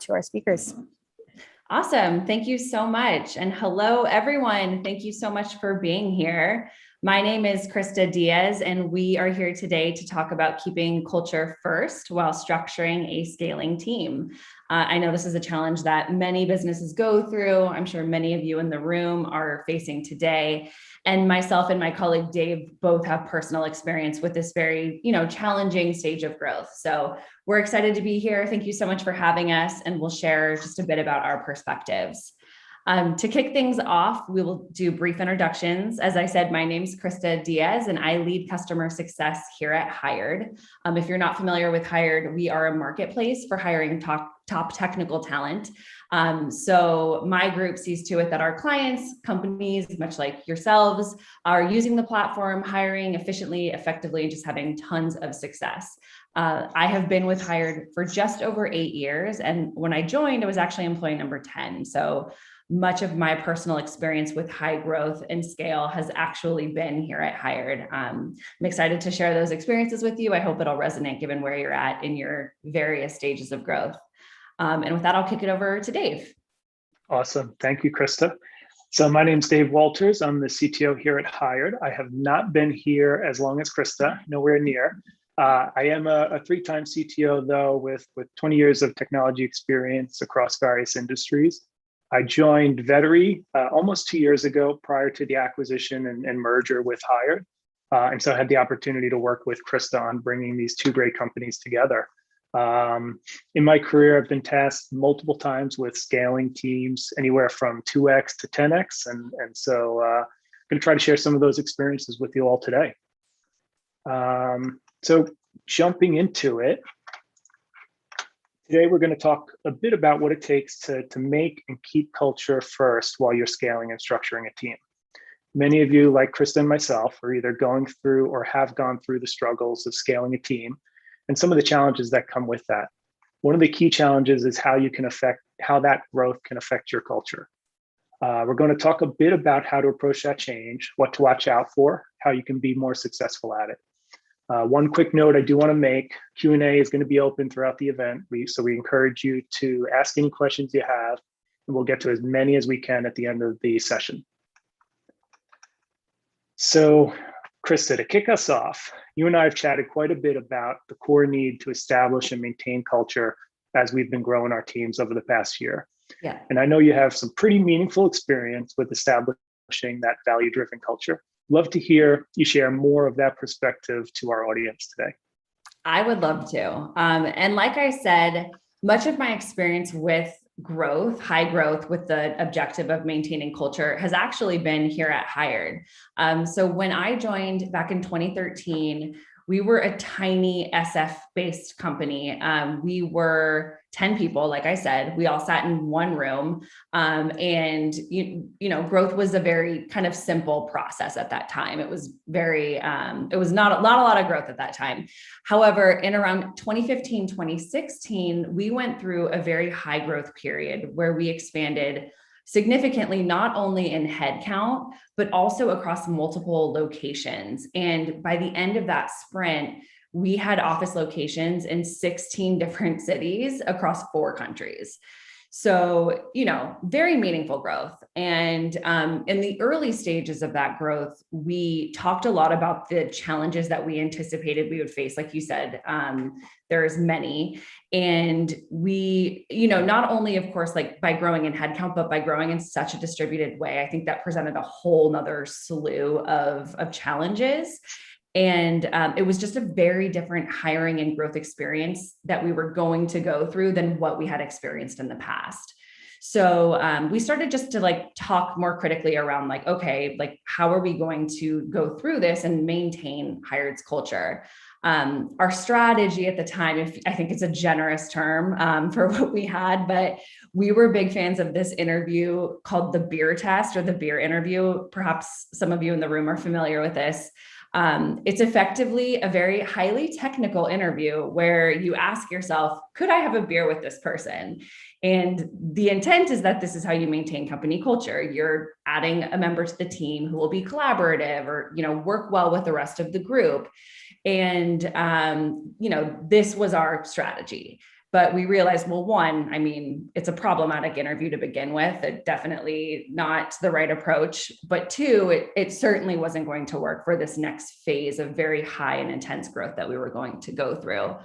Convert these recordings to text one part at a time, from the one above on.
to our speakers. Awesome. Thank you so much. And hello, everyone. Thank you so much for being here. My name is Christa Diaz, and we are here today to talk about keeping culture first while structuring a scaling team. I know this is a challenge that many businesses go through. I'm sure many of you in the room are facing today. And myself and my colleague Dave both have personal experience with this very, challenging stage of growth. So we're excited to be here. Thank you so much for having us, and we'll share just a bit about our perspectives. To kick things off, we will do brief introductions. As I said, my name's Christa Diaz, and I lead customer success here at Hired. If you're not familiar with Hired, we are a marketplace for hiring top technical talent. So my group sees to it that our clients, companies, much like yourselves, are using the platform, hiring efficiently, effectively, and just having tons of success. I have been with Hired for just over 8 years. And when I joined, I was actually employee number 10. So much of my personal experience with high growth and scale has actually been here at Hired. I'm excited to share those experiences with you. I hope it'll resonate given where you're at in your various stages of growth. And with that, I'll kick it over to Dave. Awesome. Thank you, Christa. So my name's Dave Walters. I'm the CTO here at Hired. I have not been here as long as Christa, nowhere near. I am a three-time CTO, though, with 20 years of technology experience across various industries. I joined Vettery almost 2 years ago prior to the acquisition and merger with Hired. And so I had the opportunity to work with Christa on bringing these two great companies together. In my career, I've been tasked multiple times with scaling teams anywhere from 2x to 10x. And so I'm going to try to share some of those experiences with you all today. So jumping into it, today we're going to talk a bit about what it takes to make and keep culture first while you're scaling and structuring a team. Many of you, like Christa and myself, are either going through or have gone through the struggles of scaling a team and some of the challenges that come with that. One of the key challenges is how that growth can affect your culture. We're going to talk a bit about how to approach that change, what to watch out for, how you can be more successful at it. One quick note I do want to make, Q&A is going to be open throughout the event. So we encourage you to ask any questions you have, and we'll get to as many as we can at the end of the session. So Christa, to kick us off, you and I have chatted quite a bit about the core need to establish and maintain culture as we've been growing our teams over the past year. Yeah. And I know you have some pretty meaningful experience with establishing that value-driven culture. Love to hear you share more of that perspective to our audience today. I would love to. And like I said, much of my experience with growth, high growth with the objective of maintaining culture has actually been here at Hired. So when I joined back in 2013, we were a tiny SF-based company. We were 10 people, like I said. We all sat in one room, and growth was a very kind of simple process at that time. It was very, it was not a lot of growth at that time. However, in around 2015, 2016, we went through a very high growth period where we expanded significantly, not only in headcount, but also across multiple locations. And by the end of that sprint, we had office locations in 16 different cities across 4 countries. So, very meaningful growth. And in the early stages of that growth, we talked a lot about the challenges that we anticipated we would face. Like you said, there's many. And we, not only, of course, like by growing in headcount, but by growing in such a distributed way, I think that presented a whole nother slew of challenges. And it was just a very different hiring and growth experience that we were going to go through than what we had experienced in the past. So we started just to talk more critically around okay, how are we going to go through this and maintain Hired's culture? Our strategy at the time, I think it's a generous term for what we had, but we were big fans of this interview called the beer test or the beer interview. Perhaps some of you in the room are familiar with this. It's effectively a very highly technical interview where you ask yourself, could I have a beer with this person? And the intent is that this is how you maintain company culture. You're adding a member to the team who will be collaborative or, work well with the rest of the group. And, this was our strategy. But we realized, well, one, I mean, it's a problematic interview to begin with. It definitely not the right approach. But two, it certainly wasn't going to work for this next phase of very high and intense growth that we were going to go through.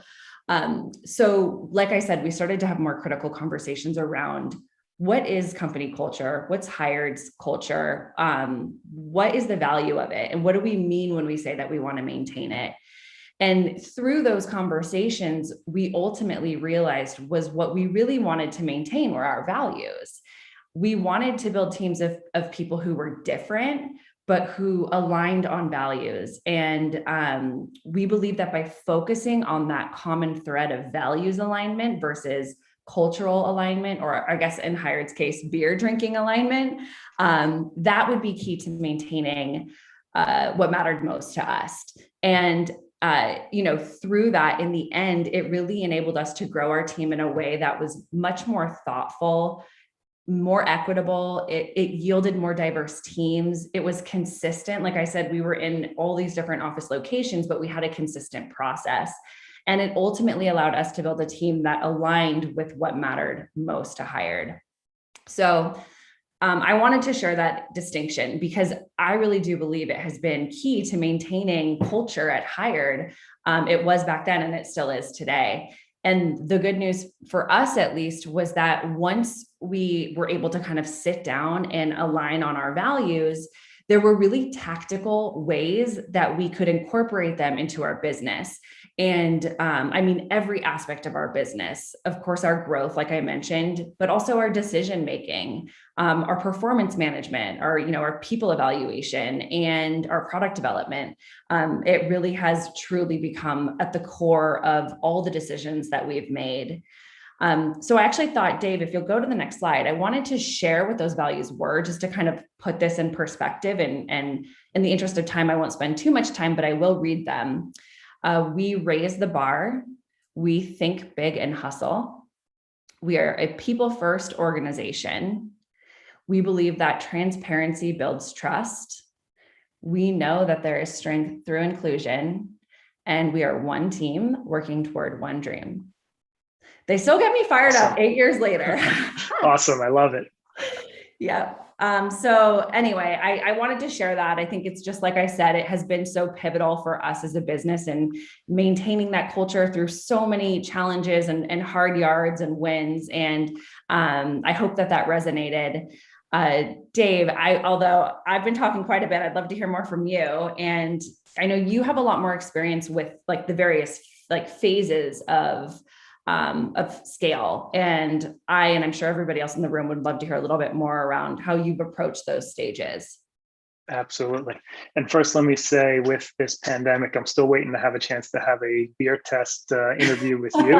So like I said, we started to have more critical conversations around what is company culture? What's Hired's culture? What is the value of it? And what do we mean when we say that we want to maintain it? And through those conversations, we ultimately realized was what we really wanted to maintain were our values. We wanted to build teams of people who were different, but who aligned on values. And we believe that by focusing on that common thread of values alignment versus cultural alignment, or I guess in Hired's case, beer drinking alignment, that would be key to maintaining what mattered most to us. And through that, in the end, it really enabled us to grow our team in a way that was much more thoughtful, more equitable. It yielded more diverse teams. It was consistent. Like I said, we were in all these different office locations, but we had a consistent process. And it ultimately allowed us to build a team that aligned with what mattered most to Hired. So I wanted to share that distinction because I really do believe it has been key to maintaining culture at Hired. It was back then and it still is today. And the good news for us, at least, was that once we were able to kind of sit down and align on our values, there were really tactical ways that we could incorporate them into our business. And every aspect of our business, of course, our growth, like I mentioned, but also our decision-making, our performance management, our people evaluation, and our product development. It really has truly become at the core of all the decisions that we've made. So I actually thought, Dave, if you'll go to the next slide, I wanted to share what those values were just to kind of put this in perspective. And in the interest of time, I won't spend too much time, but I will read them. We raise the bar. We think big and hustle. We are a people-first organization. We believe that transparency builds trust. We know that there is strength through inclusion, and we are one team working toward one dream. They still get me fired up 8 years later. Awesome. I love it. Yeah. So anyway, I wanted to share that. I think it's just like I said, it has been so pivotal for us as a business and maintaining that culture through so many challenges and hard yards and wins. And I hope that resonated. Dave, although I've been talking quite a bit, I'd love to hear more from you. And I know you have a lot more experience with like the various like phases of scale. And I'm sure everybody else in the room would love to hear a little bit more around how you've approached those stages. Absolutely. And first, let me say with this pandemic, I'm still waiting to have a chance to have a beer test interview with you.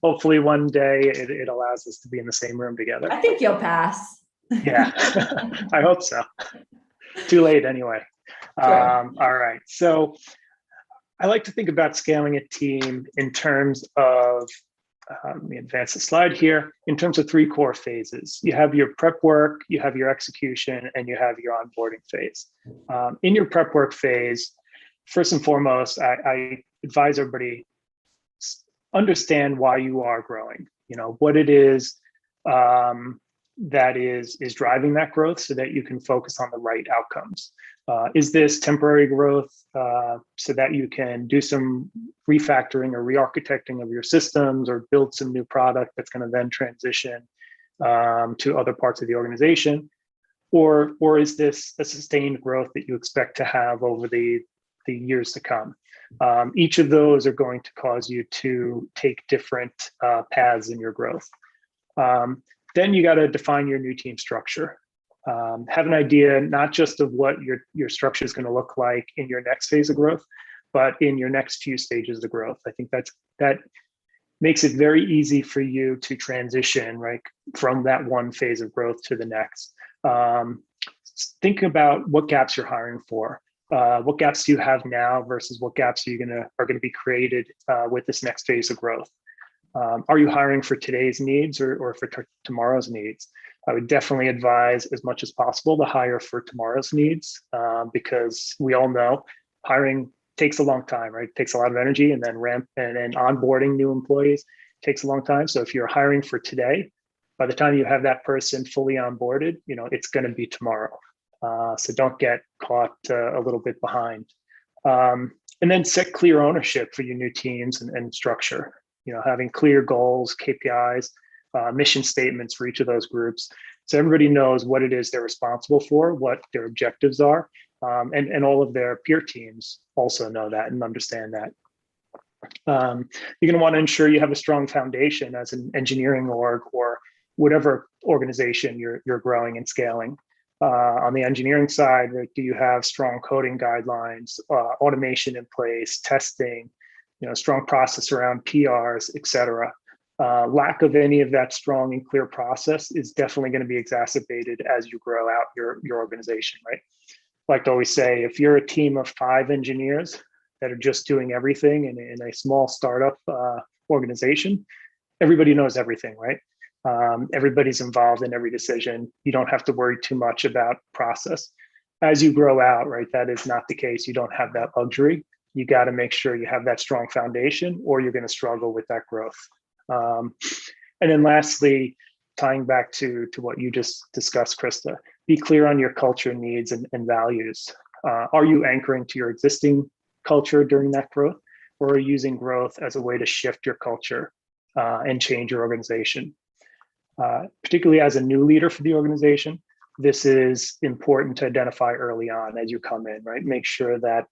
Hopefully one day it allows us to be in the same room together. I think you'll pass. Yeah, I hope so. Too late anyway. All right. So I like to think about scaling a team in terms of, let me advance the slide here, in terms of three core phases. You have your prep work, you have your execution, and you have your onboarding phase. In your prep work phase, first and foremost, I advise everybody understand why you are growing, what it is that is driving that growth so that you can focus on the right outcomes. Is this temporary growth so that you can do some refactoring or re-architecting of your systems or build some new product that's going to then transition to other parts of the organization? Or is this a sustained growth that you expect to have over the years to come? Each of those are going to cause you to take different paths in your growth. Then you got to define your new team structure. Have an idea not just of what your structure is going to look like in your next phase of growth, but in your next few stages of growth. I think that makes it very easy for you to transition right from that one phase of growth to the next. Think about what gaps you're hiring for. What gaps do you have now versus what gaps are going to be created with this next phase of growth? Are you hiring for today's needs or for tomorrow's needs? I would definitely advise as much as possible to hire for tomorrow's needs because we all know hiring takes a long time, right? It takes a lot of energy and then onboarding new employees takes a long time. So if you're hiring for today, by the time you have that person fully onboarded, it's going to be tomorrow. So don't get caught a little bit behind. And then set clear ownership for your new teams and structure. Having clear goals, KPIs, mission statements for each of those groups, so everybody knows what it is they're responsible for, what their objectives are, and all of their peer teams also know that and understand that. You're going to want to ensure you have a strong foundation as an engineering org or whatever organization you're growing and scaling. On the engineering side, do you have strong coding guidelines, automation in place, testing, strong process around PRs, et cetera? Lack of any of that strong and clear process is definitely going to be exacerbated as you grow out your organization, right? I like to always say, if you're a team of 5 engineers that are just doing everything in a small startup organization, everybody knows everything, right? Everybody's involved in every decision. You don't have to worry too much about process. As you grow out, right, that is not the case. You don't have that luxury. You got to make sure you have that strong foundation, or you're going to struggle with that growth. And then lastly, tying back to what you just discussed, Christa, be clear on your culture needs and values. Are you anchoring to your existing culture during that growth, or are you using growth as a way to shift your culture and change your organization? Particularly as a new leader for the organization, this is important to identify early on as you come in, right? Make sure that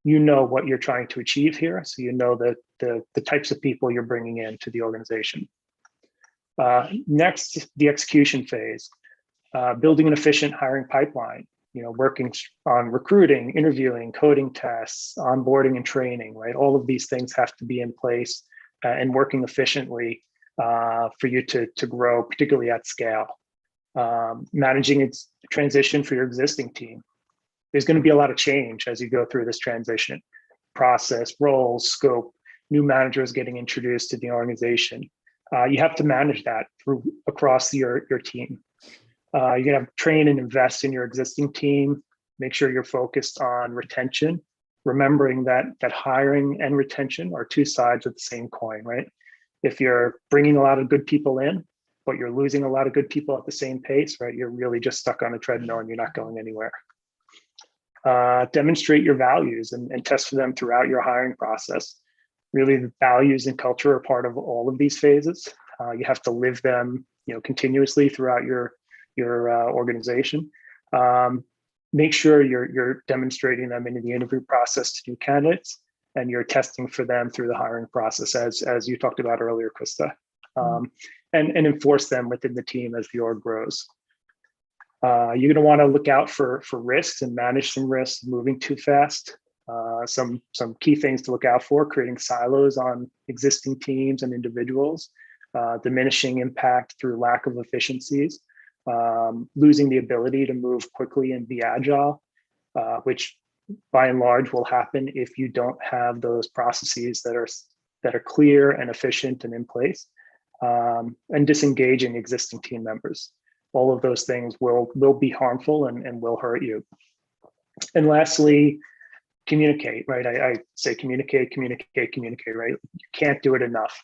you know what you're trying to achieve here, so you know the types of people you're bringing into the organization. Next, the execution phase, building an efficient hiring pipeline, working on recruiting, interviewing, coding tests, onboarding and training, right? All of these things have to be in place and working efficiently for you to grow, particularly at scale. Managing its transition for your existing team. There's going to be a lot of change as you go through this transition process, roles, scope, new managers getting introduced to the organization. You have to manage that across your team. You're going to train and invest in your existing team. Make sure you're focused on retention, remembering that hiring and retention are 2 sides of the same coin, right? If you're bringing a lot of good people in, but you're losing a lot of good people at the same pace, right? You're really just stuck on a treadmill and you're not going anywhere. Demonstrate your values and test for them throughout your hiring process. Really, the values and culture are part of all of these phases. You have to live them, continuously throughout your organization. Make sure you're demonstrating them in the interview process to new candidates, and you're testing for them through the hiring process, as you talked about earlier, Christa, and enforce them within the team as the org grows. You're going to want to look out for risks and manage some risks moving too fast. Some key things to look out for: creating silos on existing teams and individuals, diminishing impact through lack of efficiencies, losing the ability to move quickly and be agile, which by and large will happen if you don't have those processes that are clear and efficient and in place, and disengaging existing team members. All of those things will be harmful and will hurt you. And lastly, communicate, right? I say communicate, right? You can't do it enough.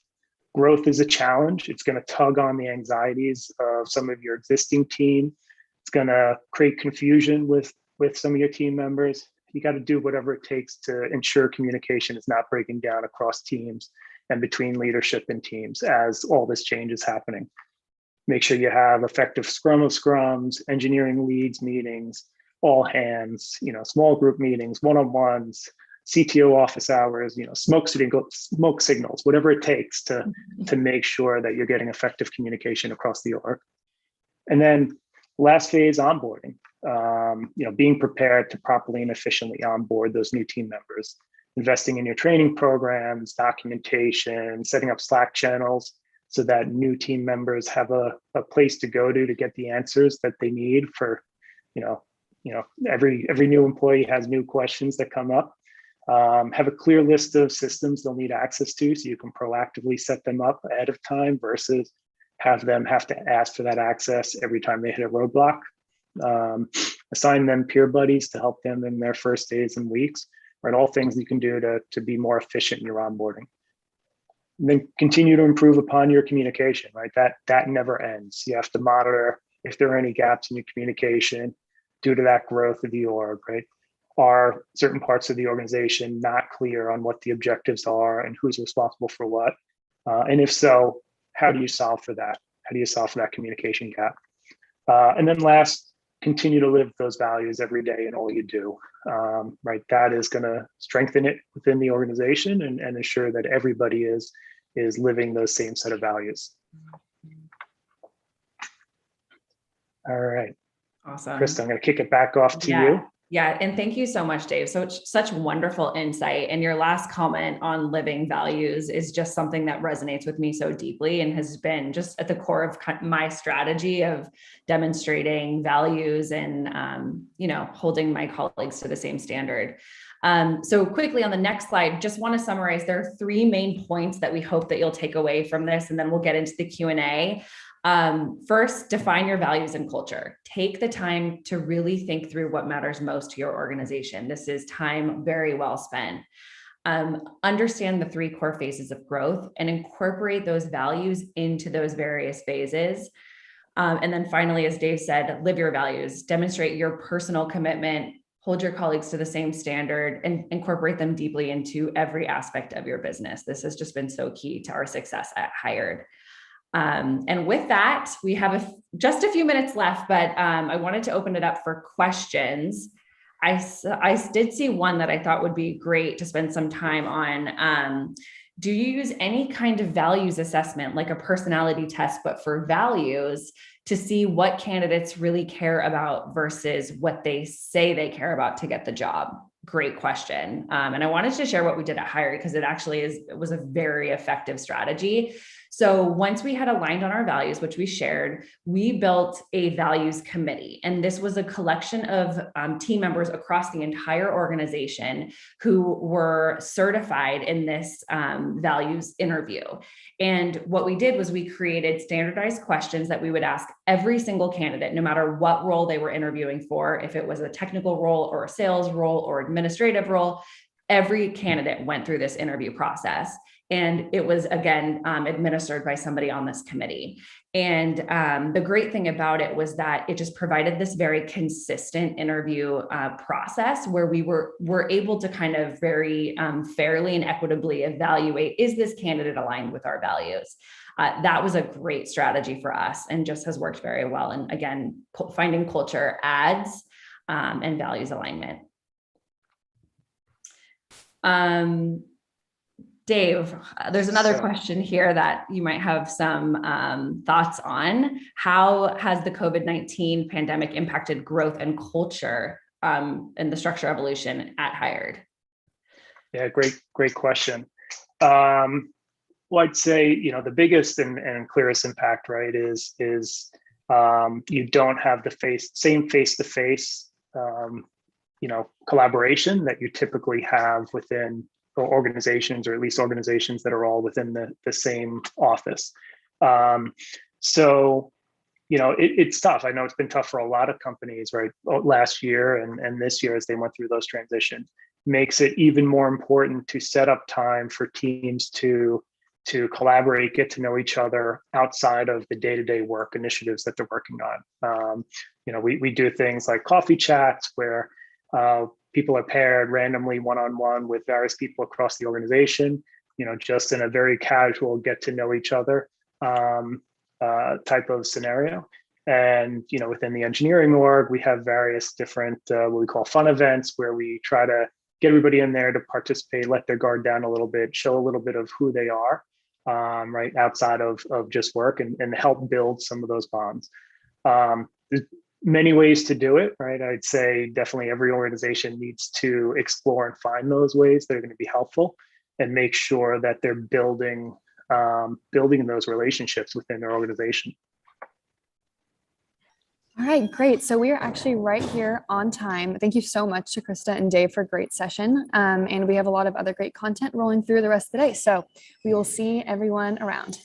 Growth is a challenge. It's going to tug on the anxieties of some of your existing team. It's going to create confusion with some of your team members. You got to do whatever it takes to ensure communication is not breaking down across teams and between leadership and teams as all this change is happening. Make sure you have effective scrum of scrums, engineering leads meetings, all hands, small group meetings, one-on-ones, CTO office hours, smoke signals, whatever it takes to make sure that you're getting effective communication across the org. And then last phase, onboarding, being prepared to properly and efficiently onboard those new team members, investing in your training programs, documentation, setting up Slack channels so that new team members have a place to go to get the answers that they need for, every new employee has new questions that come up. Have a clear list of systems they'll need access to so you can proactively set them up ahead of time versus have them have to ask for that access every time they hit a roadblock. Assign them peer buddies to help them in their first days and weeks, right? All things you can do to be more efficient in your onboarding. then continue to improve upon your communication, right? That never ends. You have to monitor if there are any gaps in your communication due to that growth of the org, right? Are certain parts of the organization not clear on what the objectives are and who's responsible for what? And if so, how do you solve for that? How do you solve for that communication gap? And then last, continue to live those values every day in all you do, right? That is going to strengthen it within the organization and ensure that everybody is living those same set of values. All right. Awesome. Christa, I'm going to kick it back off to you. Yeah. And thank you so much, Dave. So such wonderful insight. And your last comment on living values is just something that resonates with me so deeply and has been just at the core of my strategy of demonstrating values and, holding my colleagues to the same standard. So quickly on the next slide, just want to summarize, there are 3 main points that we hope that you'll take away from this, and then we'll get into the Q&A. First, define your values and culture. Take the time to really think through what matters most to your organization. This is time very well spent. Understand the 3 core phases of growth and incorporate those values into those various phases. And then finally, as Dave said, live your values, demonstrate your personal commitment, hold your colleagues to the same standard, and incorporate them deeply into every aspect of your business. This has just been so key to our success at Hired. And with that, we have just a few minutes left, but I wanted to open it up for questions. I did see one that I thought would be great to spend some time on. Do you use any kind of values assessment, like a personality test, but for values, to see what candidates really care about versus what they say they care about to get the job? Great question. And I wanted to share what we did at Hired because it was a very effective strategy. So once we had aligned on our values, which we shared, we built a values committee. And this was a collection of team members across the entire organization who were certified in this values interview. And what we did was we created standardized questions that we would ask every single candidate, no matter what role they were interviewing for, if it was a technical role or a sales role or administrative role. Every candidate went through this interview process. And it was, again, administered by somebody on this committee. And the great thing about it was that it just provided this very consistent interview process where we were able to kind of very fairly and equitably evaluate, is this candidate aligned with our values? That was a great strategy for us and just has worked very well. And again, finding culture adds and values alignment. Dave, there's another question here that you might have some thoughts on. How has the COVID-19 pandemic impacted growth and culture and the structure evolution at Hired? Yeah, great question. Well, I'd say, the biggest and clearest impact, right, is you don't have the same face-to-face, collaboration that you typically have within organizations, or at least organizations that are all within the same office. So, it's tough. I know it's been tough for a lot of companies, right? Last year and this year, as they went through those transitions, makes it even more important to set up time for teams to collaborate, get to know each other outside of the day-to-day work initiatives that they're working on. We do things like coffee chats where people are paired randomly one-on-one with various people across the organization, just in a very casual get to know each other type of scenario. And, within the engineering org, we have various different, what we call fun events, where we try to get everybody in there to participate, let their guard down a little bit, show a little bit of who they are, right, outside of just work, and help build some of those bonds. There's many ways to do it, right? I'd say definitely every organization needs to explore and find those ways that are going to be helpful and make sure that they're building those relationships within their organization. All right, great. So we are actually right here on time. Thank you so much to Christa and Dave for a great session. And we have a lot of other great content rolling through the rest of the day. So we will see everyone around.